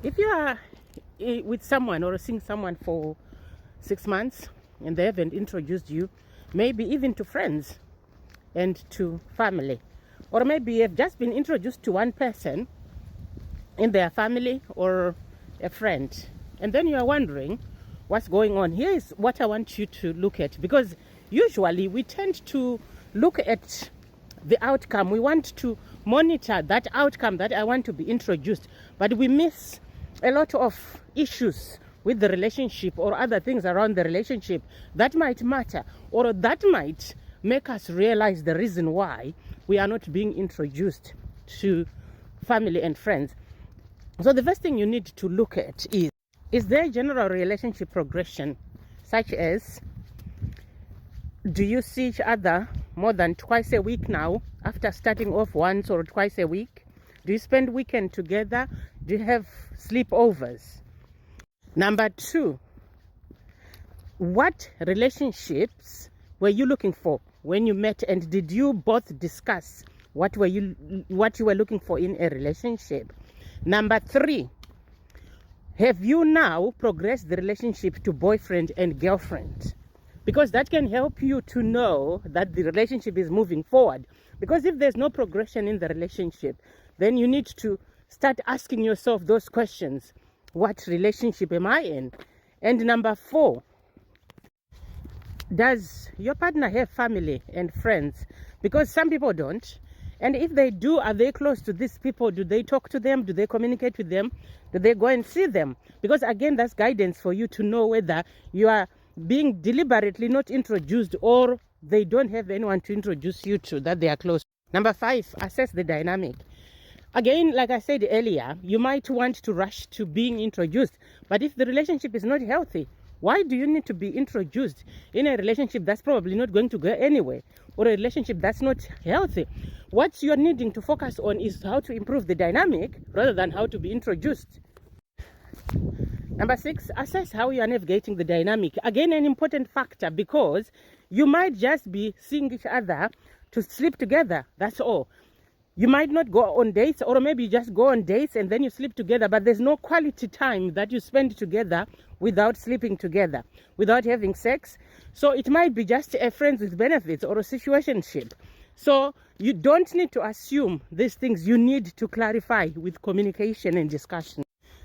If you are with someone or seeing someone for 6 months and they haven't introduced you, maybe even to friends and to family, or maybe you've just been introduced to one person in their family or a friend, and then you are wondering what's going on. Here is what I want you to look at, because usually we tend to look at the outcome. We want to monitor that outcome that I want to be introduced, but we miss a lot of issues with the relationship or other things around the relationship that might matter, or that might make us realize the reason why we are not being introduced to family and friends. So the first thing you need to look at is there general relationship progression, such as, do you see each other more than twice a week now after starting off once or twice a week? Do you spend weekend together? Do you have sleepovers? Number 2, what relationships were you looking for when you met, and did you both discuss what you were looking for in a relationship? Number 3, have you now progressed the relationship to boyfriend and girlfriend? Because that can help you to know that the relationship is moving forward. Because if there's no progression in the relationship, then you need to start asking yourself those questions. What relationship am I in? And number 4, does your partner have family and friends? Because some people don't. And if they do, are they close to these people? Do they talk to them? Do they communicate with them? Do they go and see them? Because again, that's guidance for you to know whether you are being deliberately not introduced, or they don't have anyone to introduce you to that they are close. Number 5, assess the dynamic. Again, like I said earlier, you might want to rush to being introduced, but if the relationship is not healthy, why do you need to be introduced in a relationship that's probably not going to go anywhere, or a relationship that's not healthy? What you're needing to focus on is how to improve the dynamic rather than how to be introduced. Number 6, assess how you are navigating the dynamic. Again, an important factor, because you might just be seeing each other to sleep together. That's all. You might not go on dates, or maybe you just go on dates and then you sleep together, but there's no quality time that you spend together without sleeping together, without having sex. So it might be just a friends with benefits or a situationship. So you don't need to assume these things. You need to clarify with communication and discussion.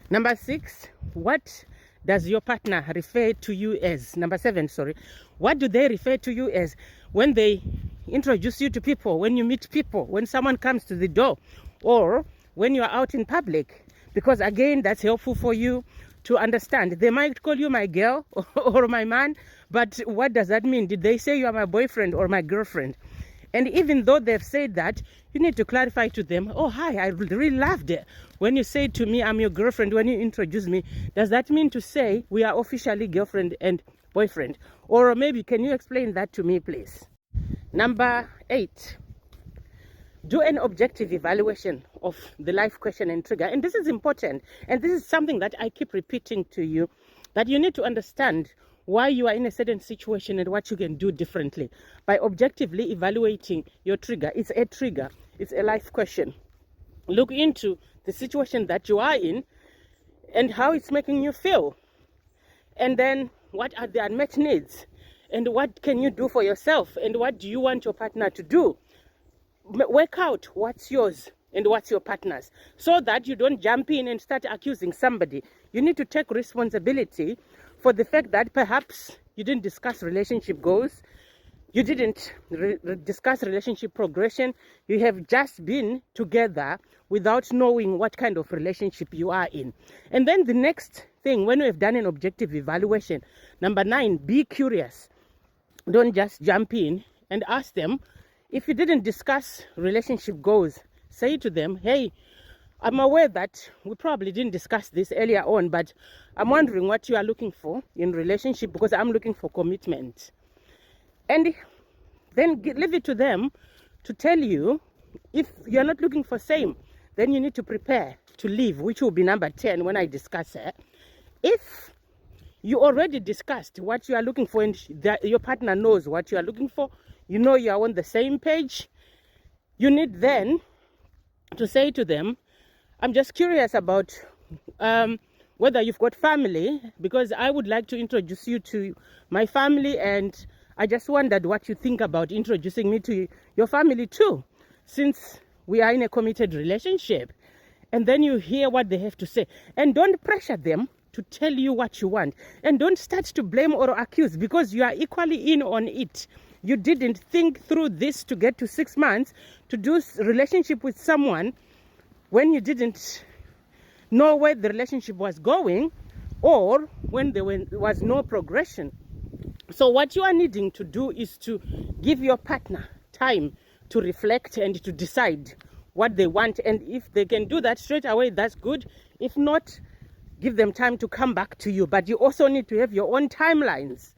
Number 6, what does your partner refer to you as? Number 7, sorry. What do they refer to you as when they introduce you to people, when you meet people, when someone comes to the door, or when you are out in public? Because again, that's helpful for you to understand. They might call you my girl or my man, but what does that mean? Did they say you are my boyfriend or my girlfriend? And even though they've said that, you need to clarify to them, oh, hi, I really loved it when you say to me, I'm your girlfriend, when you introduce me. Does that mean to say we are officially girlfriend and boyfriend? Or maybe, can you explain that to me, please? Number 8, do an objective evaluation of the life question and trigger. And this is important. And this is something that I keep repeating to you, that you need to understand why you are in a certain situation and what you can do differently by objectively evaluating your trigger. It's a trigger. It's a life question. Look into the situation that you are in and how it's making you feel. And then what are the unmet needs? And what can you do for yourself? And what do you want your partner to do? Work out what's yours and what's your partner's, so that you don't jump in and start accusing somebody. You need to take responsibility for the fact that perhaps you didn't discuss relationship goals, you didn't discuss relationship progression, you have just been together without knowing what kind of relationship you are in. And then the next thing, when we have done an objective evaluation, number 9, be curious. Don't just jump in and ask them. If you didn't discuss relationship goals, say to them, hey, I'm aware that we probably didn't discuss this earlier on, but I'm wondering what you are looking for in relationship, because I'm looking for commitment. And then leave it to them to tell you. If you're not looking for same, then you need to prepare to leave, which will be number 10 when I discuss it. If you already discussed what you are looking for and your partner knows what you are looking for, you know you are on the same page, you need then to say to them, I'm just curious about whether you've got family, because I would like to introduce you to my family, and I just wondered what you think about introducing me to your family too, since we are in a committed relationship. And then you hear what they have to say, and don't pressure them to tell you what you want, and don't start to blame or accuse, because you are equally in on it. You didn't think through this to get to 6 months to do relationship with someone when you didn't know where the relationship was going, or when there was no progression. So what you are needing to do is to give your partner time to reflect and to decide what they want. And if they can do that straight away, that's good. If not, give them time to come back to you. But you also need to have your own timelines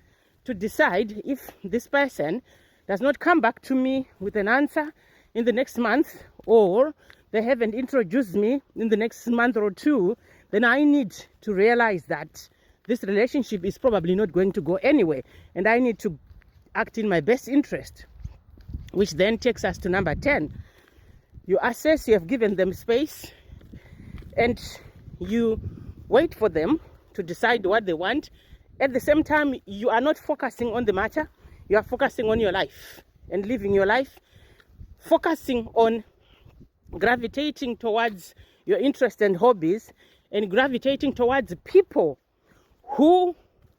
to decide if this person does not come back to me with an answer in the next month, or they haven't introduced me in the next month or two, then I need to realize that this relationship is probably not going to go anywhere, and I need to act in my best interest. Which then takes us to number 10. You assess, you have given them space, and you wait for them to decide what they want. At the same time, you are not focusing on the matter. You are focusing on your life and living your life, focusing on gravitating towards your interests and hobbies, and gravitating towards people who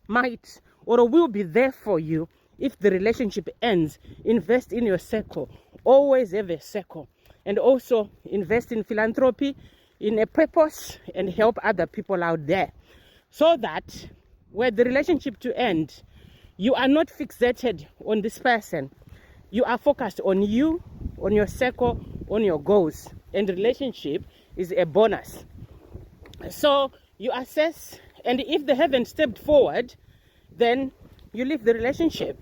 might or will be there for you if the relationship ends. Invest in your circle. Always have a circle. And also invest in philanthropy, in a purpose, and help other people out there, so that where the relationship to end, you are not fixated on this person. You are focused on you, on your circle, on your goals, and relationship is a bonus. So you assess, and if they haven't stepped forward, then you leave the relationship.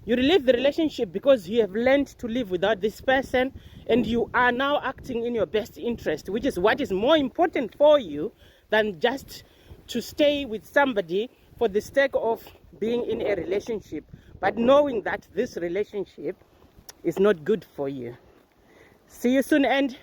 You leave the relationship because you have learned to live without this person, and you are now acting in your best interest, which is what is more important for you than just to stay with somebody for the sake of being in a relationship, but knowing that this relationship is not good for you. See you soon, and